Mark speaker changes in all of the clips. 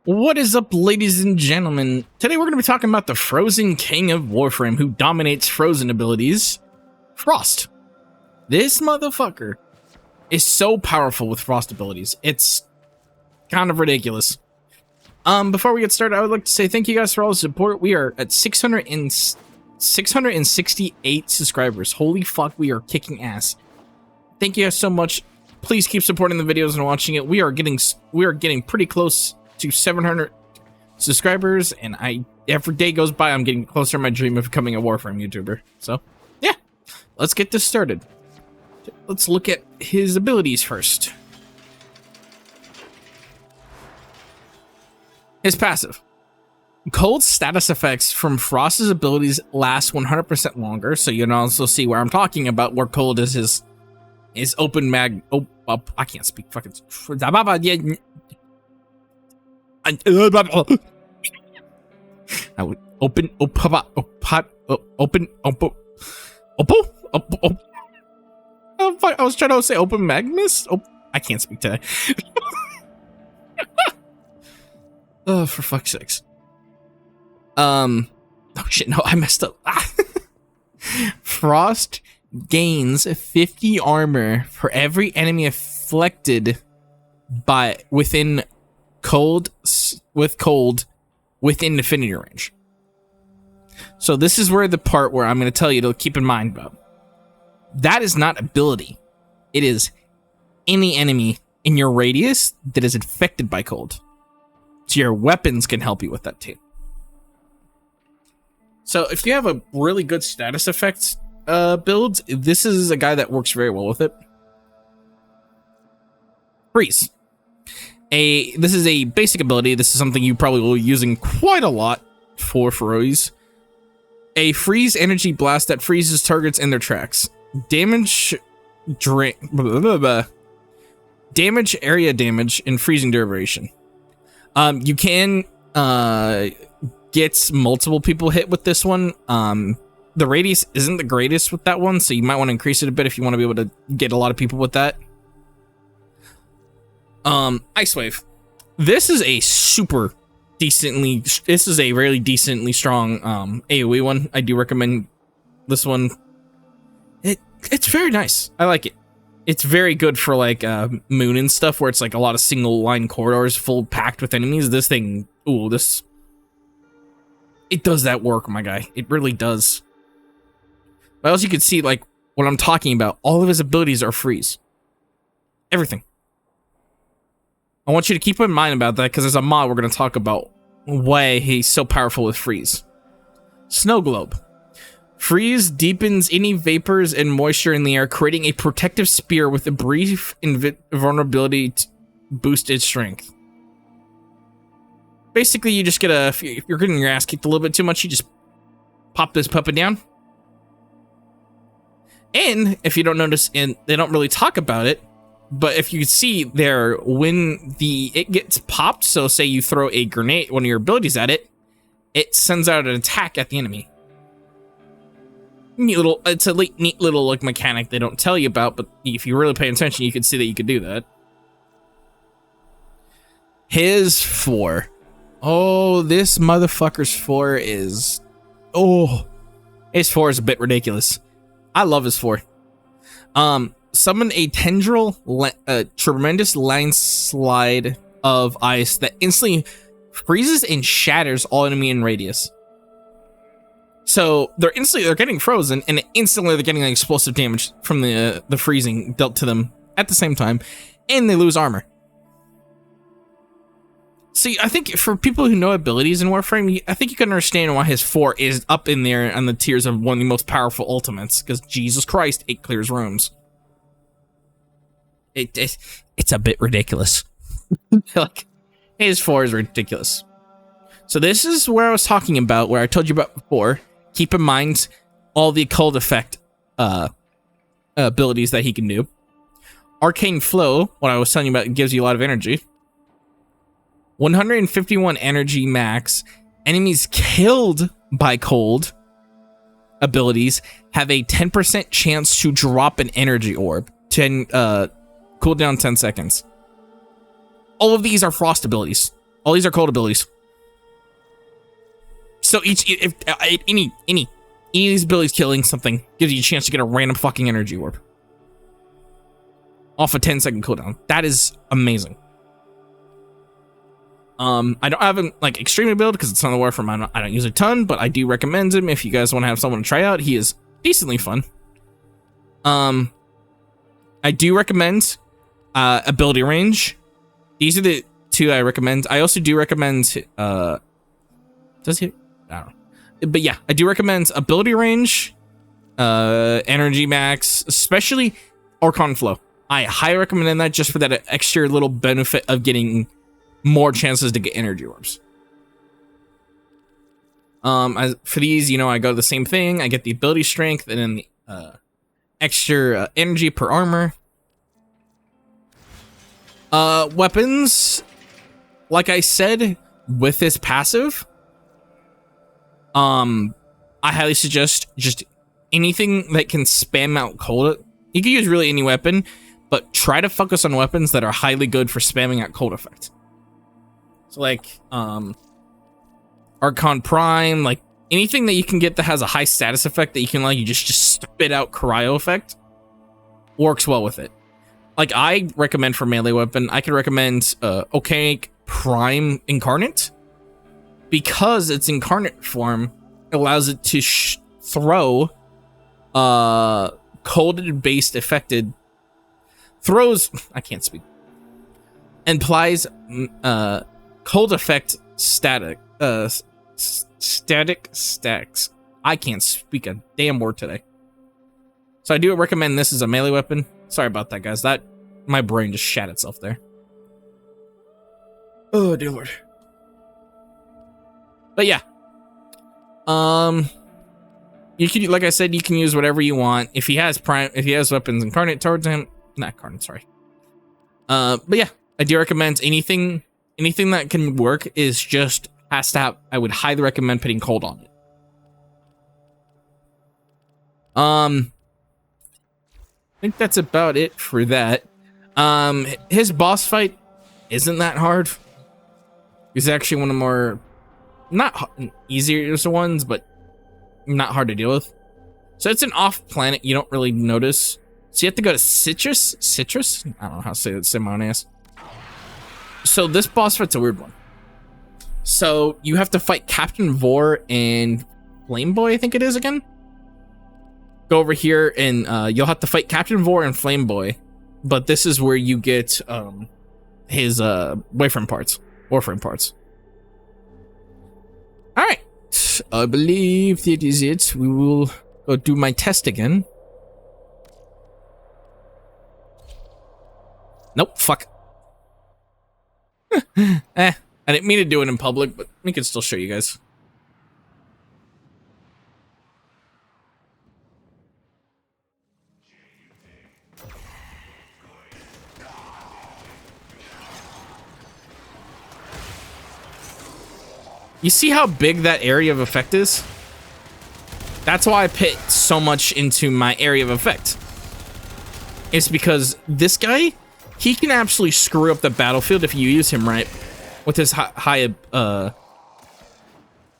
Speaker 1: What is up, ladies and gentlemen? Today we're going to be talking about the Frozen King of Warframe, who dominates Frozen abilities, Frost. This motherfucker is so powerful with Frost abilities. It's kind of ridiculous. Before we get started, I would like to say thank you guys for all the support. We are at 668 subscribers. Holy fuck, we are kicking ass. Thank you guys so much. Please keep supporting the videos and watching it. We are getting pretty close to 700 subscribers, and every day goes by, I'm getting closer to my dream of becoming a Warframe YouTuber. So, yeah, let's get this started. Let's look at his abilities first. His passive. Cold status effects from Frost's abilities last 100% longer, so you can also see where I'm talking about, where cold is his open mag. I can't speak fucking. I would open. I was trying to say open Magnus. Oh, I can't speak today. Oh, for fuck's sakes. Oh shit, no, I messed up. Frost gains 50 armor for every enemy afflicted by within cold within affinity range. So this is where the part where I'm going to tell you to keep in mind about. That is not ability. It is any enemy in your radius that is infected by cold. So your weapons can help you with that too. So if you have a really good status effects build, this is a guy that works very well with it. Freeze. This is a basic ability. This is something you probably will be using quite a lot for Feroes. A freeze energy blast that freezes targets in their tracks. Damage area damage and freezing duration. You can get multiple people hit with this one. The radius isn't the greatest with that one, so you might want to increase it a bit if you want to be able to get a lot of people with that. Ice Wave. This is a really decently strong AoE one. I do recommend this one. It's very nice. I like it. It's very good for like Moon and stuff, where it's like a lot of single line corridors full packed with enemies. This thing, it does that work, my guy. It really does. But as you can see, like what I'm talking about, all of his abilities are freeze. Everything. I want you to keep in mind about that, because as a mod, we're going to talk about why he's so powerful with freeze. Snow Globe. Freeze deepens any vapors and moisture in the air, creating a protective spear with a brief invulnerability to boost its strength. Basically, you just get if you're getting your ass kicked a little bit too much, you just pop this puppet down. And if you don't notice, and they don't really talk about it, but if you see there, when it gets popped, so say you throw a grenade, one of your abilities at it, it sends out an attack at the enemy. It's a neat little like mechanic they don't tell you about, but if you really pay attention, you can see that you could do that. His 4. Oh, this motherfucker's 4 is... Oh, his 4 is a bit ridiculous. I love his 4. Summon a tendril, tremendous landslide of ice that instantly freezes and shatters all enemy in radius. So they're getting frozen, and instantly they're getting explosive damage from the freezing dealt to them at the same time, and they lose armor. See, I think for people who know abilities in Warframe, I think you can understand why his 4 is up in there on the tiers of one of the most powerful ultimates, because Jesus Christ, it clears rooms. It's a bit ridiculous. Like, his 4 is ridiculous. So this is where I was talking about, where I told you about before. Keep in mind all the cold effect abilities that he can do. Arcane Flow, what I was telling you about, gives you a lot of energy. 151 energy max. Enemies killed by cold abilities have a 10% chance to drop an energy orb. Cooldown 10 seconds. All of these are frost abilities. All these are cold abilities. So if any of these abilities killing something gives you a chance to get a random fucking energy orb off a 10-second cooldown. That is amazing. I don't have him like extremely build because it's on the Warframe. I don't use a ton, but I do recommend him if you guys want to have someone to try out. He is decently fun. I do recommend ability range. These are the two I recommend. I also do recommend does he? I don't know. But yeah, I do recommend ability range, energy max, especially Archon Flow. I highly recommend that just for that extra little benefit of getting more chances to get energy orbs. For these, you know, I go the same thing. I get the ability strength and then the extra energy per armor. Weapons, like I said, with this passive, I highly suggest just anything that can spam out cold. You can use really any weapon, but try to focus on weapons that are highly good for spamming out cold effect. So like, Archon Prime, like anything that you can get that has a high status effect that you can like, you just spit out cryo effect works well with it. Like I recommend for melee weapon, I could recommend Oceanic Prime Incarnate because its incarnate form allows it to throw cold based affected throws. I can't speak. Implies cold effect static static stacks. I can't speak a damn word today. So I do recommend this as a melee weapon. Sorry about that, guys. That my brain just shat itself there. Oh dear lord. But yeah. You can, like I said, you can use whatever you want. If he has weapons incarnate towards him, not incarnate, sorry. But yeah, I do recommend anything that can work is just has to have, I would highly recommend putting cold on it. I think that's about it for that. His boss fight isn't that hard. He's actually one of the more, not easier ones, but not hard to deal with. So it's an off planet you don't really notice. So you have to go to Citrus? I don't know how to say it, Simoneas. So this boss fight's a weird one. So you have to fight Captain Vor and Flame Boy, I think it is again. Go over here and you'll have to fight Captain Vor and Flame Boy. But this is where you get his Warframe parts. Alright. I believe that is it. We will go do my test again. Nope, fuck. I didn't mean to do it in public, but we can still show you guys. You see how big that area of effect is? That's why I put so much into my area of effect. It's because this guy, he can absolutely screw up the battlefield if you use him right. With his high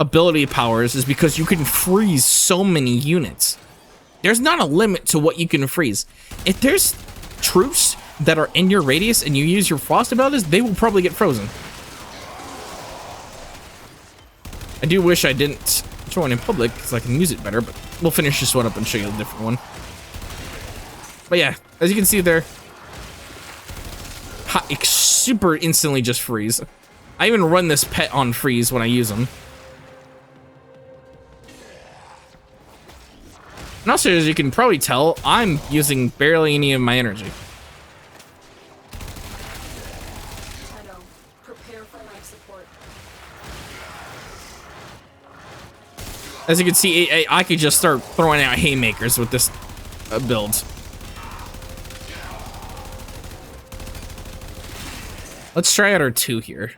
Speaker 1: ability powers, is because you can freeze so many units. There's not a limit to what you can freeze. If there's troops that are in your radius and you use your frost abilities, they will probably get frozen. I do wish I didn't join in public because I can use it better, but we'll finish this one up and show you a different one. But yeah, as you can see there, super instantly just freeze. I even run this pet on freeze when I use them. And also, as you can probably tell, I'm using barely any of my energy. As you can see, I could just start throwing out haymakers with this build. Let's try out our 2 here.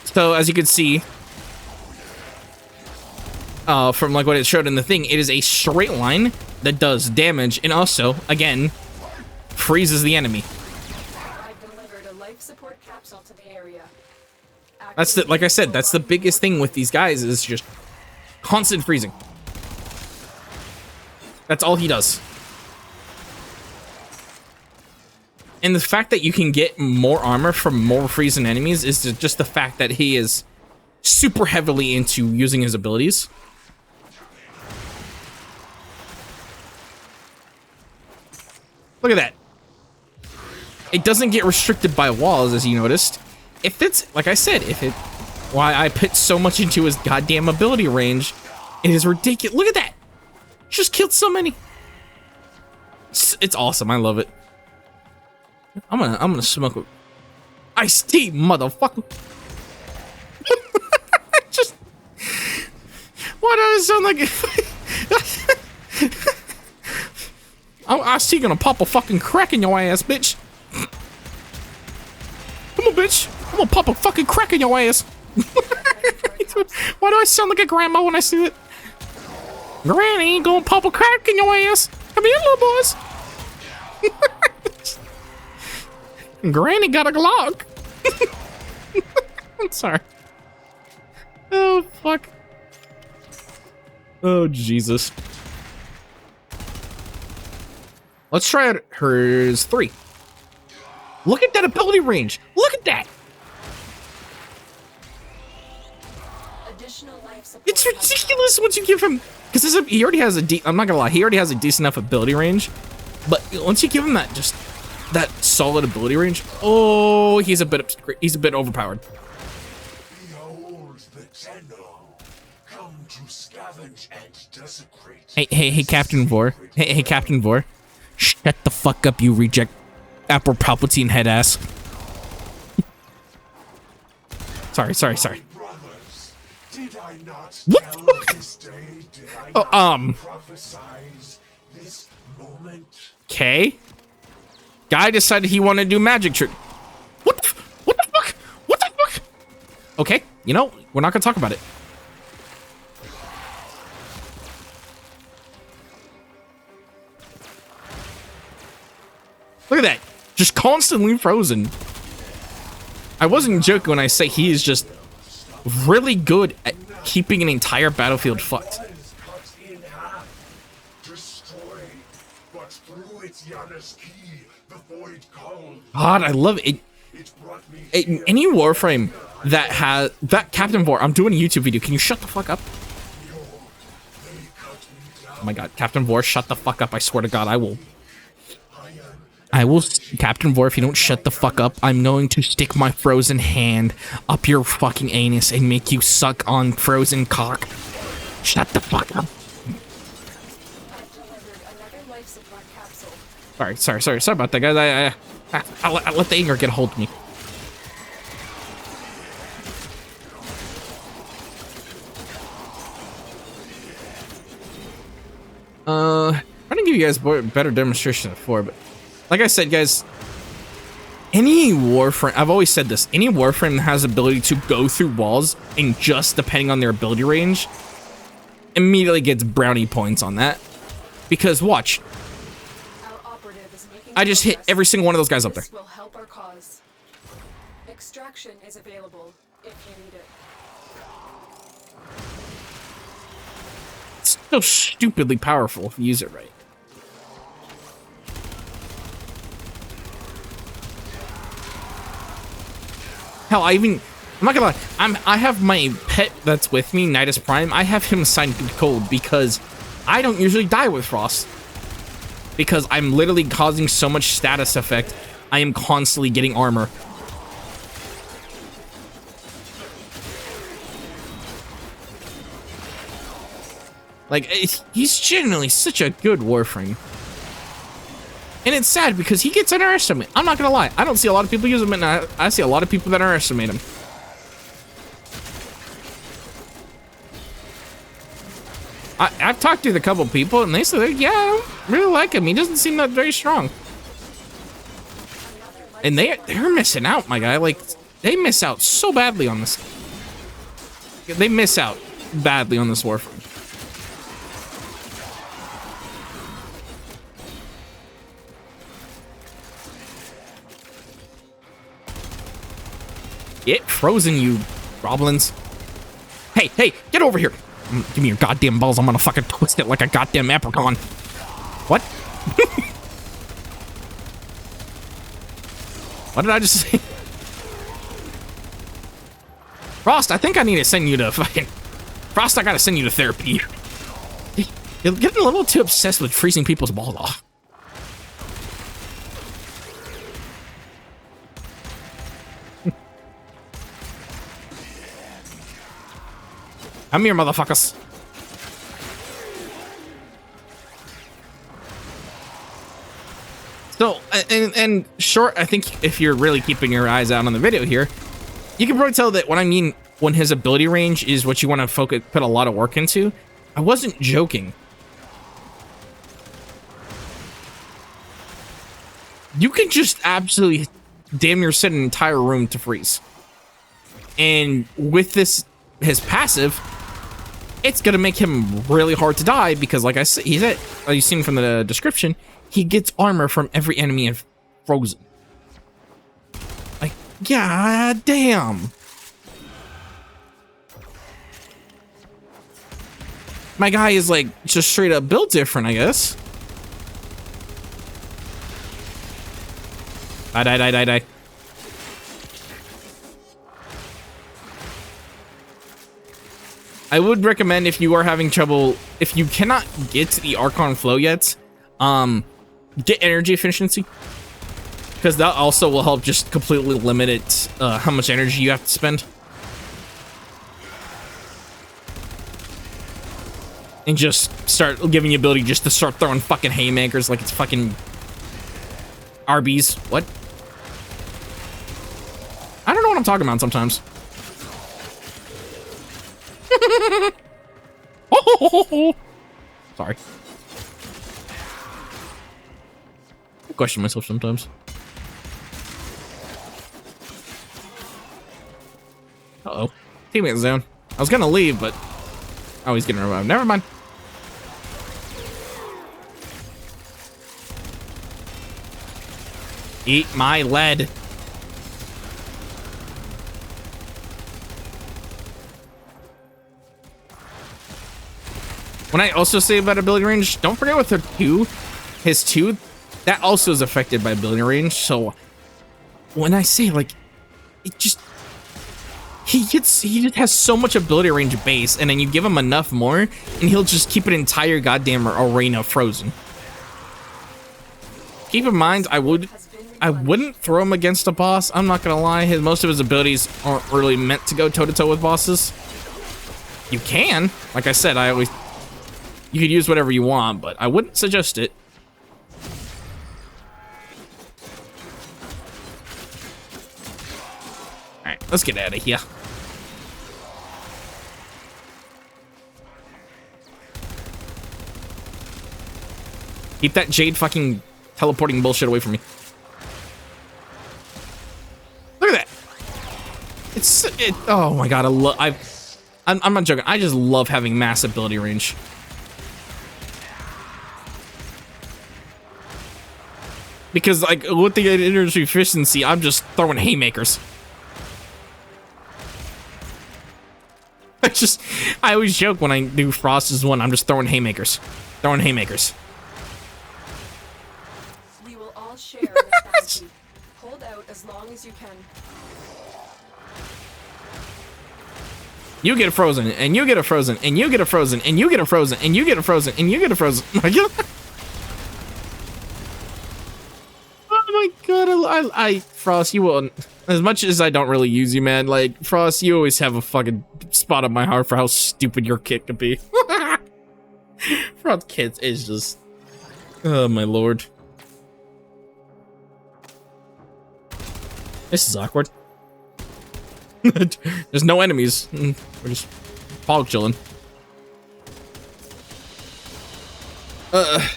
Speaker 1: So, as you can see, from like what it showed in the thing, it is a straight line that does damage and also, again, freezes the enemy.
Speaker 2: capsule to the area.
Speaker 1: That's the, like I said, that's the biggest thing with these guys is just constant freezing. That's all he does. And the fact that you can get more armor from more freezing enemies is just the fact that he is super heavily into using his abilities. Look at that. It doesn't get restricted by walls, as you noticed. If it's, like I said, why I put so much into his goddamn ability range, it is ridiculous. Look at that. Just killed so many. It's awesome. I love it. I'm gonna smoke a iced tea, motherfucker. Just why does it sound like iced tea gonna pop a fucking crack in your ass, bitch. Come on, bitch. I'm gonna pop a fucking crack in your ass. Why do I sound like a grandma when I see it? Granny gonna pop a crack in your ass. Come here, little boys. Granny got a Glock. I'm sorry. Oh, fuck. Oh, Jesus. Let's try it. Hers 3. Look at that ability range. Look at that. It's ridiculous once you give him, because he already has I'm not gonna lie, he already has a decent enough ability range, but once you give him that that solid ability range, oh, he's a bit overpowered. Hey, Captain Vor. Hey, Captain Vor. Shut the fuck up, you reject Emperor Palpatine head ass. Sorry. What? Oh, okay. Guy decided he wanted to do magic trick. What the fuck? What the fuck? Okay, you know, we're not gonna talk about it. Look at that. Just constantly frozen. I wasn't joking when I say he is just really good at keeping an entire battlefield fucked. God, I love it. Any Warframe that has that Captain Vor, I'm doing a YouTube video. Can you shut the fuck up? Oh my God, Captain Vor, shut the fuck up. I swear to God, I will, Captain Vor, if you don't shut the fuck up, I'm going to stick my frozen hand up your fucking anus and make you suck on frozen cock. Shut the fuck up. Sorry about that, guys. I let the anger get a hold of me. I'm gonna give you guys a better demonstration of 4, but like I said, guys, any Warframe, I've always said this, any Warframe that has the ability to go through walls and just depending on their ability range immediately gets brownie points on that. Because watch, I just hit every single one of those guys up there.
Speaker 2: This will help our cause. Extraction is available if you need it.
Speaker 1: It's so stupidly powerful if you use it right. Hell, I'm not gonna lie, I have my pet that's with me, Nidus Prime. I have him assigned to cold because I don't usually die with Frost. Because I'm literally causing so much status effect, I am constantly getting armor. Like, he's genuinely such a good Warframe. And it's sad because he gets underestimated. I'm not gonna lie, I don't see a lot of people use him, and I see a lot of people that underestimate him. I've talked to a couple people, and they said, yeah, I don't really like him. He doesn't seem that very strong. And they're missing out, my guy. Like, they miss out so badly on this. They miss out badly on this Warframe. Get frozen, you goblins. Hey, hey, get over here. Give me your goddamn balls. I'm gonna fucking twist it like a goddamn apricot. What? What did I just say? Frost, I think I need to send you to fucking... Frost, I gotta send you to therapy. You're getting a little too obsessed with freezing people's balls off. Come here, motherfuckers. So, and short, I think if you're really keeping your eyes out on the video here, you can probably tell that what I mean when his ability range is what you want to focus, put a lot of work into. I wasn't joking. You can just absolutely damn near set an entire room to freeze. And with this, his passive, it's gonna make him really hard to die because, like I said, you've seen from the description, he gets armor from every enemy in Frozen. Like, god damn. My guy is like just straight up built different, I guess. Die. I would recommend, if you are having trouble, if you cannot get to the Archon flow yet, get energy efficiency, because that also will help just completely limit it, how much energy you have to spend. And just start giving you ability just to start throwing fucking haymakers like it's fucking Arby's. What? I don't know what I'm talking about sometimes. Oh, sorry. I question myself sometimes. Uh-oh. Teammate zone. I was gonna leave, but... Oh, he's getting revived. Never mind. Eat my lead. When I also say about ability range, don't forget with his 2, that also is affected by ability range. So when I say, like, it just, he just has so much ability range base, and then you give him enough more, and he'll just keep an entire goddamn arena frozen. Keep in mind, I wouldn't throw him against a boss. I'm not gonna lie, most of his abilities aren't really meant to go toe-to-toe with bosses. You can, like I said, you could use whatever you want, but I wouldn't suggest it. Alright, let's get out of here. Keep that Jade fucking teleporting bullshit away from me. Look at that. Oh my god, I'm not joking. I just love having mass ability range. Because, like, with the energy efficiency, I'm just throwing haymakers. I always joke when I do Frost as one, I'm just throwing haymakers. Throwing haymakers.
Speaker 2: We will all share this bounty. Hold out as long as you can.
Speaker 1: You get a frozen, and you get a frozen, and you get a frozen, and you get a frozen, and you get a frozen, and you get a frozen. Oh my god, I Frost, you will, as much as I don't really use you, man, like, Frost, you always have a fucking spot on my heart for how stupid your kit could be. Frost kit is just, oh my lord. This is awkward. There's no enemies. We're just fog chilling. But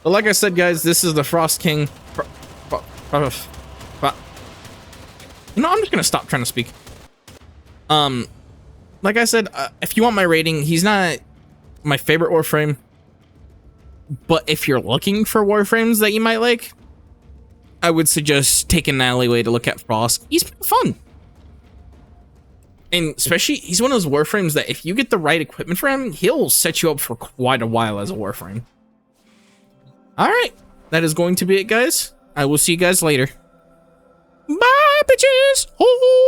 Speaker 1: like I said, guys, this is the Frost King. You know, I'm just gonna stop trying to speak. Like I said, if you want my rating, he's not my favorite Warframe. But if you're looking for Warframes that you might like, I would suggest taking an alleyway to look at Frost. He's pretty fun. And especially, he's one of those Warframes that if you get the right equipment for him, he'll set you up for quite a while as a Warframe. Alright, that is going to be it, guys. I will see you guys later. Bye, bitches! Oh.